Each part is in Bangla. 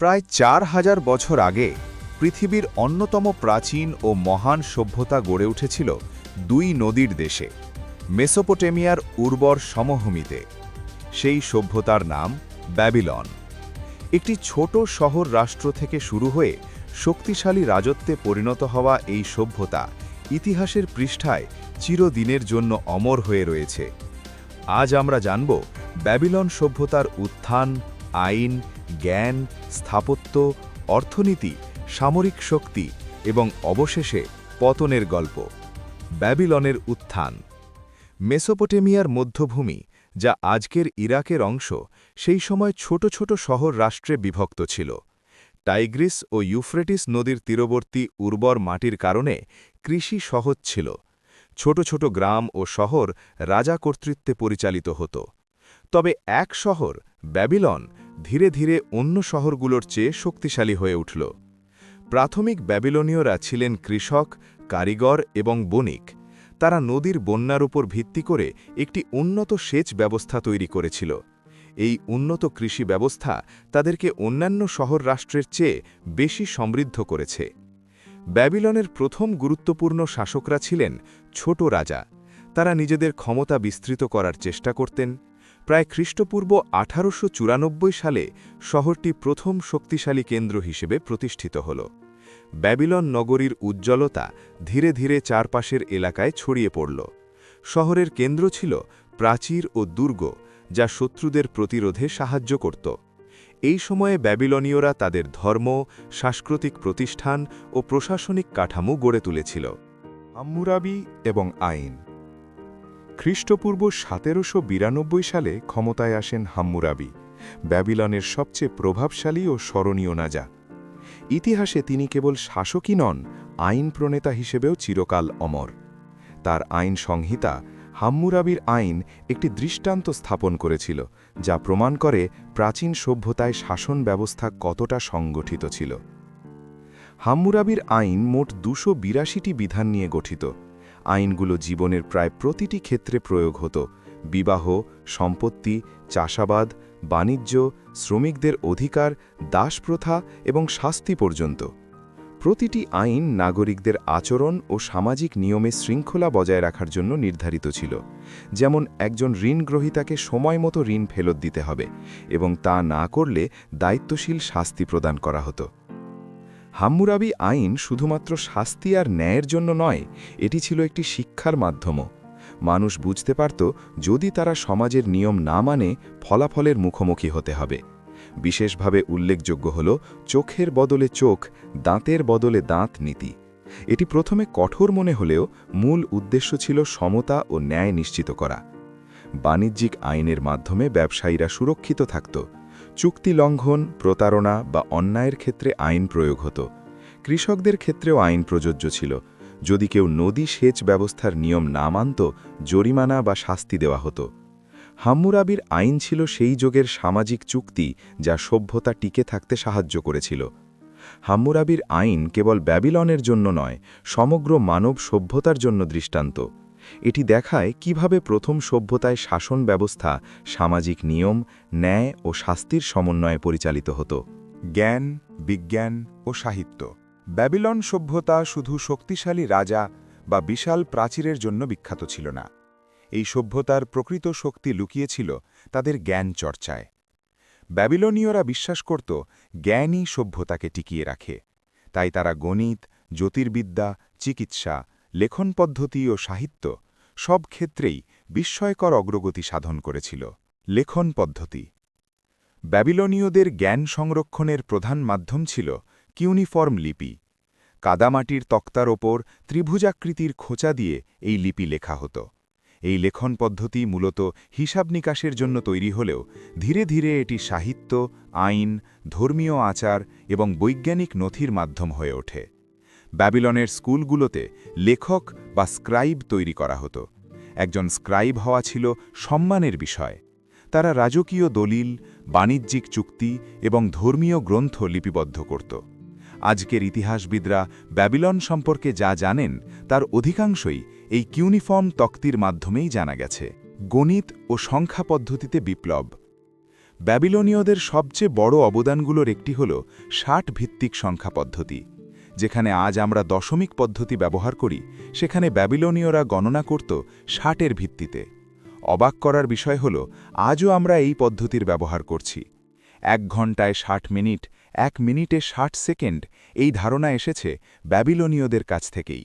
প্রায় ৪,০০০ বছর আগে পৃথিবীর অন্যতম প্রাচীন ও মহান সভ্যতা গড়ে উঠেছিল দুই নদীর দেশে, মেসোপটেমিয়ার উর্বর সমভূমিতে। সেই সভ্যতার নাম ব্যাবিলন। একটি ছোট শহর রাষ্ট্র থেকে শুরু হয়ে শক্তিশালী রাজত্বে পরিণত হওয়া এই সভ্যতা ইতিহাসের পৃষ্ঠায় চিরদিনের জন্য অমর হয়ে রয়েছে। আজ আমরা জানব ব্যাবিলন সভ্যতার উত্থান, আইন, জ্ঞান, স্থাপত্য, অর্থনীতি, সামরিক শক্তি এবং অবশেষে পতনের গল্প। ব্যাবিলনের উত্থান। মেসোপটেমিয়ার মধ্যভূমি, যা আজকের ইরাকের অংশ, সেই সময় ছোট ছোট শহর রাষ্ট্রে বিভক্ত ছিল। টাইগ্রিস ও ইউফ্রেটিস নদীর তীরবর্তী উর্বর মাটির কারণে কৃষি সহজ ছিল। ছোট ছোট গ্রাম ও শহর রাজা কর্তৃত্বে পরিচালিত হতো। তবে এক শহর, ব্যাবিলন, ধীরে ধীরে অন্য শহরগুলোর চেয়ে শক্তিশালী হয়ে উঠল। প্রাথমিক ব্যাবিলনীয়রা ছিলেন কৃষক, কারিগর এবং বণিক। তারা নদীর বন্যার উপর ভিত্তি করে একটি উন্নত সেচ ব্যবস্থা তৈরি করেছিল। এই উন্নত কৃষি ব্যবস্থা তাদেরকে অন্যান্য শহর রাষ্ট্রের চেয়ে বেশি সমৃদ্ধ করেছে। ব্যাবিলনের প্রথম গুরুত্বপূর্ণ শাসকরা ছিলেন ছোট রাজা। তারা নিজেদের ক্ষমতা বিস্তৃত করার চেষ্টা করতেন। প্রায় খ্রিস্টপূর্ব 1894 সালে শহরটি প্রথম শক্তিশালী কেন্দ্র হিসেবে প্রতিষ্ঠিত হল। ব্যাবিলন নগরীর উজ্জ্বলতা ধীরে ধীরে চারপাশের এলাকায় ছড়িয়ে পড়ল। শহরের কেন্দ্র ছিল প্রাচীর ও দুর্গ, যা শত্রুদের প্রতিরোধে সাহায্য করত। এই সময়ে ব্যাবিলনীয়রা তাদের ধর্ম, সাংস্কৃতিক প্রতিষ্ঠান ও প্রশাসনিক কাঠামো গড়ে তুলেছিল। হাম্মুরাবি এবং আইন। খ্রিস্টপূর্ব 1792 সালে ক্ষমতায় আসেন হাম্মুরাবি, ব্যাবিলনের সবচেয়ে প্রভাবশালী ও স্মরণীয় রাজা। ইতিহাসে তিনি কেবল শাসকই নন, আইন প্রণেতা হিসেবেও চিরকাল অমর। তার আইন সংহিতা, হাম্মুরাবির আইন, একটি দৃষ্টান্ত স্থাপন করেছিল, যা প্রমাণ করে প্রাচীন সভ্যতায় শাসন ব্যবস্থা কতটা সংগঠিত ছিল। হাম্মুরাবির আইন মোট 282টি বিধান নিয়ে গঠিত। আইনগুলো জীবনের প্রায় প্রতিটি ক্ষেত্রে প্রয়োগ হতো: বিবাহ, সম্পত্তি, চাষাবাদ, বাণিজ্য, শ্রমিকদের অধিকার, দাসপ্রথা এবং শাস্তি পর্যন্ত। প্রতিটি আইন নাগরিকদের আচরণ ও সামাজিক নিয়মে শৃঙ্খলা বজায় রাখার জন্য নির্ধারিত ছিল। যেমন একজন ঋণগ্রহীতাকে সময়মতো ঋণ ফেরত দিতে হবে এবং তা না করলে দায়িত্বশীল শাস্তি প্রদান করা হতো। হাম্মুরাবি আইন শুধুমাত্র শাস্তি আর ন্যায়ের জন্য নয়, এটি ছিল একটি শিক্ষার মাধ্যমও। মানুষ বুঝতে পারত, যদি তারা সমাজের নিয়ম না মানে, ফলাফলের মুখোমুখি হতে হবে। বিশেষভাবে উল্লেখযোগ্য হল চোখের বদলে চোখ, দাঁতের বদলে দাঁত নীতি। এটি প্রথমে কঠোর মনে হলেও মূল উদ্দেশ্য ছিল সমতা ও ন্যায় নিশ্চিত করা। বাণিজ্যিক আইনের মাধ্যমে ব্যবসায়ীরা সুরক্ষিত থাকত। চুক্তি লঙ্ঘন, প্রতারণা বা অন্যায়ের ক্ষেত্রে আইন প্রয়োগ হতো। কৃষকদের ক্ষেত্রেও আইন প্রযোজ্য ছিল। যদি কেউ নদী সেচ ব্যবস্থার নিয়ম না মানত, জরিমানা বা শাস্তি দেওয়া হতো। হাম্মুরাবির আইন ছিল সেই যুগের সামাজিক চুক্তি, যা সভ্যতা টিকে থাকতে সাহায্য করেছিল। হাম্মুরাবির আইন কেবল ব্যাবিলনের জন্য নয়, সমগ্র মানব সভ্যতার জন্য দৃষ্টান্ত। এটি দেখায় কিভাবে প্রথম সভ্যতায় শাসন ব্যবস্থা সামাজিক নিয়ম, ন্যায় ও শাস্তির সমন্বয়ে পরিচালিত হতো। জ্ঞান, বিজ্ঞান ও সাহিত্য। ব্যাবিলন সভ্যতা শুধু শক্তিশালী রাজা বা বিশাল প্রাচীরের জন্য বিখ্যাত ছিল না। এই সভ্যতার প্রকৃত শক্তি লুকিয়েছিল তাদের জ্ঞান চর্চায়। ব্যাবিলনীয়রা বিশ্বাস করত, জ্ঞানই সভ্যতাকে টিকিয়ে রাখে। তাই তারা গণিত, জ্যোতির্বিদ্যা, চিকিৎসা, লেখন পদ্ধতি ও সাহিত্য সব ক্ষেত্রেই বিস্ময়কর অগ্রগতি সাধন করেছিল। লেখন পদ্ধতি। ব্যাবিলনীয়দের জ্ঞান সংরক্ষণের প্রধান মাধ্যম ছিল কিউনিফর্ম লিপি। কাদামাটির তক্তার ওপর ত্রিভুজাকৃতির খোঁচা দিয়ে এই লিপি লেখা হতো। এই লেখন পদ্ধতি মূলত হিসাব নিকাশের জন্য তৈরি হলেও ধীরে ধীরে এটি সাহিত্য, আইন, ধর্মীয় আচার এবং বৈজ্ঞানিক নথির মাধ্যম হয়ে ওঠে। ব্যাবিলনের স্কুলগুলোতে লেখক বা স্ক্রাইব তৈরি করা হতো। একজন স্ক্রাইব হওয়া ছিল সম্মানের বিষয়। তারা রাজকীয় দলিল, বাণিজ্যিক চুক্তি এবং ধর্মীয় গ্রন্থ লিপিবদ্ধ করত। আজকের ইতিহাসবিদরা ব্যাবিলন সম্পর্কে যা জানেন তার অধিকাংশই এই কিউনিফর্ম তক্তির মাধ্যমেই জানা গেছে। গণিত ও সংখ্যা পদ্ধতিতে বিপ্লব। ব্যাবিলনীয়দের সবচেয়ে বড় অবদানগুলোর একটি হল ৬০ ভিত্তিক সংখ্যা পদ্ধতি। যেখানে আজ আমরা দশমিক পদ্ধতি ব্যবহার করি, সেখানে ব্যাবিলনীয়রা গণনা করত ৬০-এর ভিত্তিতে। অবাক করার বিষয় হল, আজও আমরা এই পদ্ধতির ব্যবহার করছি। ১ ঘণ্টায় ৬০ মিনিট, ১ মিনিটে ৬০ সেকেন্ড, এই ধারণা এসেছে ব্যাবিলনীয়দের কাছ থেকেই।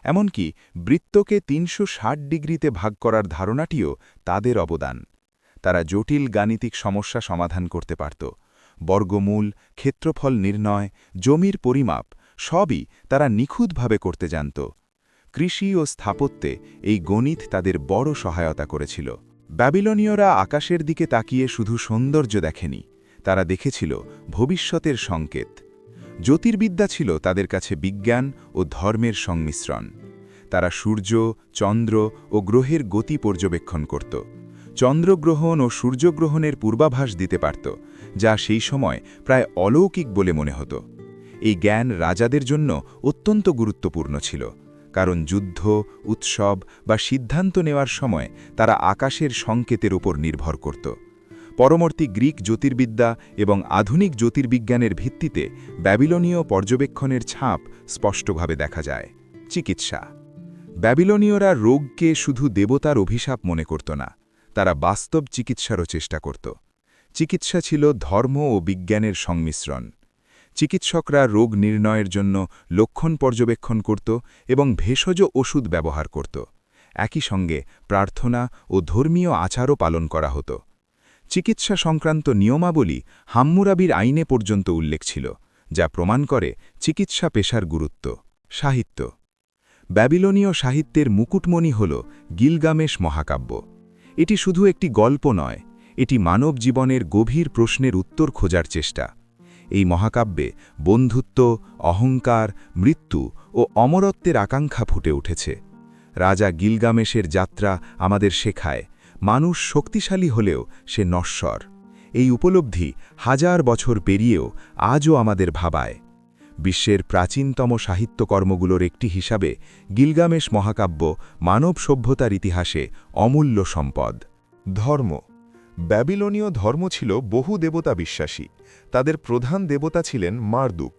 এমনকি বৃত্তকে ৩৬০ ডিগ্রিতে ভাগ করার ধারণাটিও তাদের অবদান। তারা জটিল গাণিতিক সমস্যা সমাধান করতে পারত। বর্গমূল, ক্ষেত্রফল নির্ণয়, জমির পরিমাপ সবই তারা নিখুঁতভাবে করতে জানত। কৃষি ও স্থাপত্যে এই গণিত তাদের বড় সহায়তা করেছিল। ব্যাবিলনীয়রা আকাশের দিকে তাকিয়ে শুধু সৌন্দর্য দেখেনি, তারা দেখেছিল ভবিষ্যতের সংকেত। জ্যোতির্বিদ্যা ছিল তাদের কাছে বিজ্ঞান ও ধর্মের সংমিশ্রণ। তারা সূর্য, চন্দ্র ও গ্রহের গতি পর্যবেক্ষণ করত। চন্দ্রগ্রহণ ও সূর্যগ্রহণের পূর্বাভাস দিতে পারত, যা সেই সময় প্রায় অলৌকিক বলে মনে হতো। এই জ্ঞান রাজাদের জন্য অত্যন্ত গুরুত্বপূর্ণ ছিল, কারণ যুদ্ধ, উৎসব বা সিদ্ধান্ত নেওয়ার সময় তারা আকাশের সংকেতের উপর নির্ভর করত। পরবর্তী গ্রিক জ্যোতির্বিদ্যা এবং আধুনিক জ্যোতির্বিজ্ঞানের ভিত্তিতে ব্যাবিলনীয় পর্যবেক্ষণের ছাপ স্পষ্টভাবে দেখা যায়। চিকিৎসা। ব্যাবিলনীয়রা রোগকে শুধু দেবতার অভিশাপ মনে করত না, তারা বাস্তব চিকিৎসারও চেষ্টা করত। চিকিৎসা ছিল ধর্ম ও বিজ্ঞানের সংমিশ্রণ। চিকিৎসকরা রোগ নির্ণয়ের জন্য লক্ষণ পর্যবেক্ষণ করত এবং ভেষজ ওষুধ ব্যবহার করত। একই সঙ্গে প্রার্থনা ও ধর্মীয় আচারও পালন করা হতো। চিকিৎসা সংক্রান্ত নিয়মাবলী হাম্মুরাবির আইনে পর্যন্ত উল্লেখ ছিল, যা প্রমাণ করে চিকিৎসা পেশার গুরুত্ব। সাহিত্য। ব্যাবিলনীয় সাহিত্যের মুকুটমণি হল গিলগামেশ মহাকাব্য। এটি শুধু একটি গল্প নয়, এটি মানব জীবনের গভীর প্রশ্নের উত্তর খোঁজার চেষ্টা। এই মহাকাব্যে বন্ধুত্ব, অহংকার, মৃত্যু ও অমরত্বের আকাঙ্ক্ষা ফুটে উঠেছে। রাজা গিলগামেশের যাত্রা আমাদের শেখায়, মানুষ শক্তিশালী হলেও সে নশ্বর। এই উপলব্ধি হাজার বছর পেরিয়েও আজও আমাদের ভাবায়। বিশ্বের প্রাচীনতম সাহিত্যকর্মগুলোর একটি হিসাবে গিলগামেশ মহাকাব্য মানব সভ্যতার ইতিহাসে অমূল্য সম্পদ। ধর্ম। ব্যাবিলনীয় ধর্ম ছিল বহু দেবতা বিশ্বাসী। তাদের প্রধান দেবতা ছিলেন মারদুক।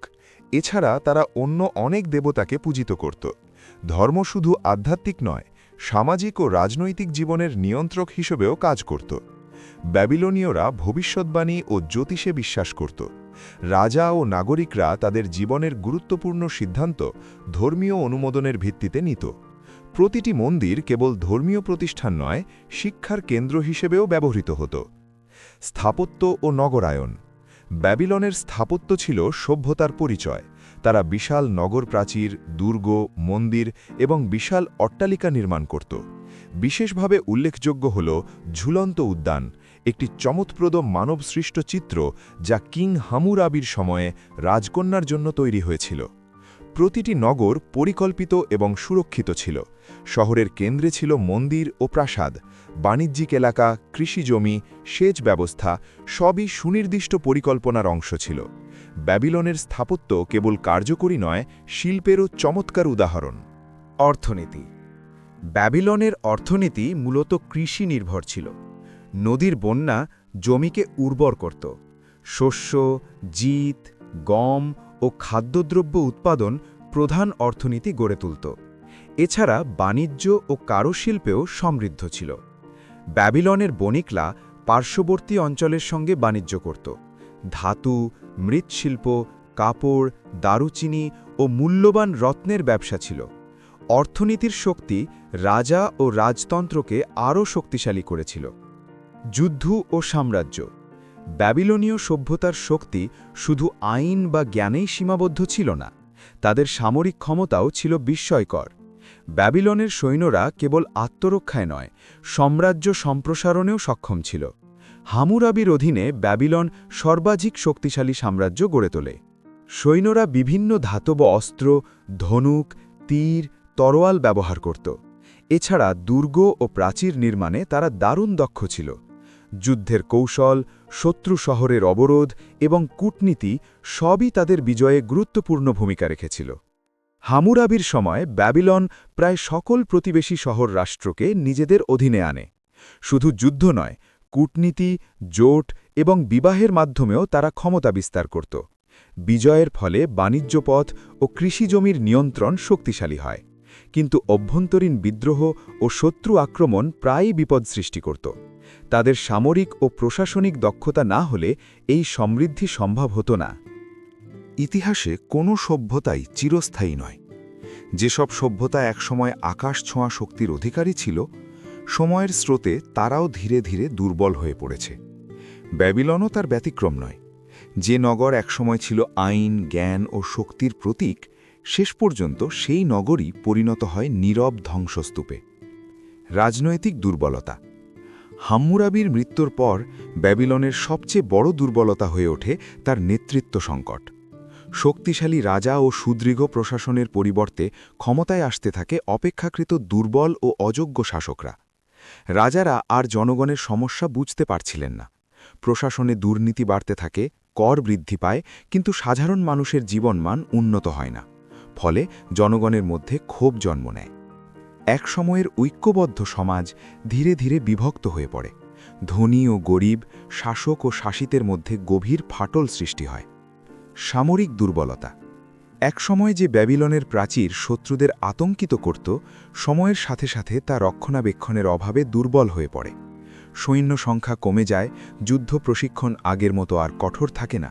এছাড়া তারা অন্য অনেক দেবতাকে পূজিত করত। ধর্ম শুধু আধ্যাত্মিক নয়, সামাজিক ও রাজনৈতিক জীবনের নিয়ন্ত্রক হিসেবেও কাজ করত। ব্যাবিলনীয়রা ভবিষ্যদ্বাণী ও জ্যোতিষে বিশ্বাস করত। রাজা ও নাগরিকরা তাদের জীবনের গুরুত্বপূর্ণ সিদ্ধান্ত ধর্মীয় অনুমোদনের ভিত্তিতে নিত। প্রতিটি মন্দির কেবল ধর্মীয় প্রতিষ্ঠান নয়, শিক্ষার কেন্দ্র হিসেবেও ব্যবহৃত হতো। স্থাপত্য ও নগরায়ন। ব্যাবিলনের স্থাপত্য ছিল সভ্যতার পরিচয়। তারা বিশাল নগর প্রাচীর, দুর্গ, মন্দির এবং বিশাল অট্টালিকা নির্মাণ করত। বিশেষভাবে উল্লেখযোগ্য হল ঝুলন্ত উদ্যান, একটি চমৎপ্রদ মানবসৃষ্ট চিত্র যা কিং হামুরাবির সময়ে রাজকন্যার জন্য তৈরি হয়েছিল। প্রতিটি নগর পরিকল্পিত এবং সুরক্ষিত ছিল। শহরের কেন্দ্রে ছিল মন্দির ও প্রাসাদ। বাণিজ্যিক এলাকা, কৃষি জমি, সেচ ব্যবস্থা সবই সুনির্দিষ্ট পরিকল্পনার অংশ ছিল। ব্যাবিলনের স্থাপত্য কেবল কার্যকরী নয়, শিল্পেরও চমৎকার উদাহরণ। অর্থনীতি। ব্যাবিলনের অর্থনীতি মূলত কৃষি নির্ভর ছিল। নদীর বন্যা জমিকে উর্বর করত। শস্য, জিত, গম ও খাদ্যদ্রব্য উৎপাদন প্রধান অর্থনীতি গড়ে তুলত। এছাড়া বাণিজ্য ও কারুশিল্পেও সমৃদ্ধ ছিল। ব্যাবিলনের বণিকরা পার্শ্ববর্তী অঞ্চলের সঙ্গে বাণিজ্য করত। ধাতু, মৃৎশিল্প, কাপড়, দারুচিনি ও মূল্যবান রত্নের ব্যবসা ছিল। অর্থনীতির শক্তি রাজা ও রাজতন্ত্রকে আরও শক্তিশালী করেছিল। যুদ্ধ ও সাম্রাজ্য। ব্যাবিলনীয় সভ্যতার শক্তি শুধু আইন বা জ্ঞানেই সীমাবদ্ধ ছিল না, তাদের সামরিক ক্ষমতাও ছিল বিস্ময়কর। ব্যাবিলনের সৈন্যরা কেবল আত্মরক্ষায় নয়, সাম্রাজ্য সম্প্রসারণেও সক্ষম ছিল। হামুরাবির অধীনে ব্যাবিলন সর্বাধিক শক্তিশালী সাম্রাজ্য গড়ে তোলে। সৈন্যরা বিভিন্ন ধাতব অস্ত্র, ধনুক, তীর, তরোয়াল ব্যবহার করত। এছাড়া দুর্গ ও প্রাচীর নির্মাণে তারা দারুণ দক্ষ ছিল। যুদ্ধের কৌশল, শত্রু শহরের অবরোধ এবং কূটনীতি সবই তাদের বিজয়ে গুরুত্বপূর্ণ ভূমিকা রেখেছিল। হামুরাবির সময় ব্যাবিলন প্রায় সকল প্রতিবেশী শহর রাষ্ট্রকে নিজেদের অধীনে আনে। শুধু যুদ্ধ নয়, কূটনীতি, জোট এবং বিবাহের মাধ্যমেও তারা ক্ষমতা বিস্তার করত বিজয়ের ফলে বাণিজ্য পথ ও কৃষিজমির নিয়ন্ত্রণ শক্তিশালী হয় কিন্তু অভ্যন্তরীণ বিদ্রোহ ও শত্রু আক্রমণ প্রায়ই বিপদ সৃষ্টি করত তাদের সামরিক ও প্রশাসনিক দক্ষতা না হলে এই সমৃদ্ধি সম্ভব হতো না ইতিহাসে কোনো সভ্যতাই চিরস্থায়ী নয় যেসব সভ্যতা একসময় আকাশ ছোঁয়া শক্তির অধিকারী ছিল সময়ের স্রোতে তারাও ধীরে ধীরে দুর্বল হয়ে পড়েছে ব্যাবিলনও তার ব্যতিক্রম নয় যে নগর একসময় ছিল আইন জ্ঞান ও শক্তির প্রতীক শেষ পর্যন্ত সেই নগরই পরিণত হয় নীরব ধ্বংসস্তূপে রাজনৈতিক দুর্বলতা হাম্মুরাবির মৃত্যুর পর ব্যাবিলনের সবচেয়ে বড় দুর্বলতা হয়ে ওঠে তার নেতৃত্ব সংকট শক্তিশালী রাজা ও সুদৃঢ় প্রশাসনের পরিবর্তে ক্ষমতায় আসতে থাকে অপেক্ষাকৃত দুর্বল ও অযোগ্য শাসকরা রাজারা আর জনগণের সমস্যা বুঝতে পারছিলেন না প্রশাসনে দুর্নীতি বাড়তে থাকে কর বৃদ্ধি পায় কিন্তু সাধারণ মানুষের জীবনমান উন্নত হয় না ফলে জনগণের মধ্যে ক্ষোভ জন্ম নেয় এক সময়ের ঐক্যবদ্ধ সমাজ ধীরে ধীরে বিভক্ত হয়ে পড়ে ধনী ও গরিব শাসক ও শাসিতের মধ্যে গভীর ফাটল সৃষ্টি হয় সামরিক দুর্বলতা একসময় যে ব্যাবিলনের প্রাচীর শত্রুদের আতঙ্কিত করত সময়ের সাথে সাথে তা রক্ষণাবেক্ষণের অভাবে দুর্বল হয়ে পড়ে সৈন্য সংখ্যা কমে যায় যুদ্ধ প্রশিক্ষণ আগের মতো আর কঠোর থাকে না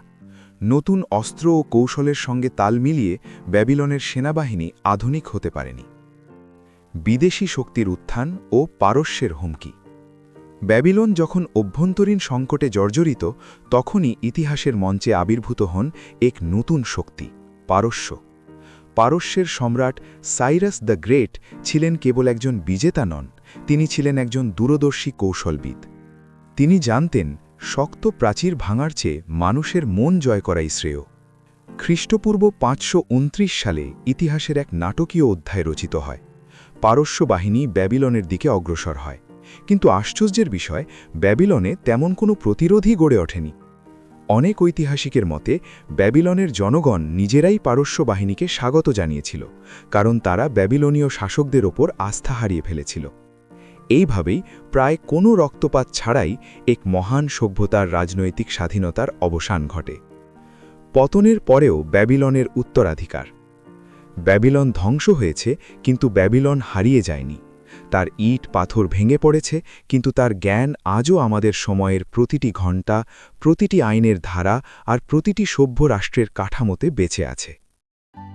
নতুন অস্ত্র ও কৌশলের সঙ্গে তাল মিলিয়ে ব্যাবিলনের সেনাবাহিনী আধুনিক হতে পারেনি বিদেশি শক্তির উত্থান ও পারস্যের হুমকি ব্যাবিলন যখন অভ্যন্তরীণ সংকটে জর্জরিত তখনই ইতিহাসের মঞ্চে আবির্ভূত হন এক নতুন শক্তি পারস্য পারস্যের সম্রাট সাইরাস দ্য গ্রেট ছিলেন কেবল একজন বিজেতা নন তিনি ছিলেন একজন দূরদর্শী কৌশলবিদ তিনি জানতেন শক্ত প্রাচীর ভাঙার চেয়ে মানুষের মন জয় করাই শ্রেয় খ্রিস্টপূর্ব ৫২৯ সালে ইতিহাসের এক নাটকীয় অধ্যায় রচিত হয় পারস্য বাহিনী ব্যাবিলনের দিকে অগ্রসর হয় কিন্তু আশ্চর্যের বিষয় ব্যাবিলনে তেমন কোনো প্রতিরোধই গড়ে ওঠেনি অনেক ঐতিহাসিকের মতে ব্যাবিলনের জনগণ নিজেরাই পারস্য বাহিনীকে স্বাগত জানিয়েছিল কারণ তারা ব্যাবিলনীয় শাসকদের ওপর আস্থা হারিয়ে ফেলেছিল এইভাবেই প্রায় কোনো রক্তপাত ছাড়াই এক মহান সভ্যতার রাজনৈতিক স্বাধীনতার অবসান ঘটে পতনের পরেও ব্যাবিলনের উত্তরাধিকার ব্যাবিলন ধ্বংস হয়েছে কিন্তু ব্যাবিলন হারিয়ে যায়নি তার ইট পাথর ভেঙে পড়েছে কিন্তু তার জ্ঞান আজও আমাদের সময়ের প্রতিটি ঘণ্টা প্রতিটি আইনের ধারা আর প্রতিটি সভ্য রাষ্ট্রের কাঠামোতে বেঁচে আছে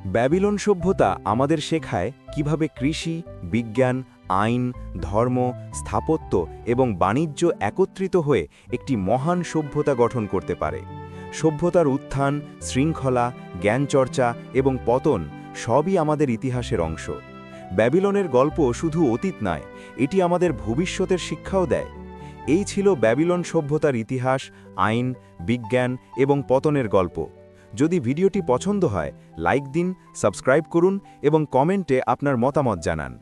ব্যাবিলন সভ্যতা আমাদের শেখায় কিভাবে কৃষি বিজ্ঞান আইন ধর্ম স্থাপত্য এবং বাণিজ্য একত্রিত হয়ে একটি মহান সভ্যতা গঠন করতে পারে সভ্যতার উত্থান শৃঙ্খলা জ্ঞানচর্চা এবং পতন সবই আমাদের ইতিহাসের অংশ ব্যাবিলনের গল্প শুধু অতীত নয় এটি আমাদের ভবিষ্যতের শিক্ষাও দেয় এই ছিল ব্যাবিলন সভ্যতার ইতিহাস আইন বিজ্ঞান এবং পতনের গল্প যদি ভিডিওটি পছন্দ হয় লাইক দিন সাবস্ক্রাইব করুন এবং কমেন্টে আপনার মতামত জানান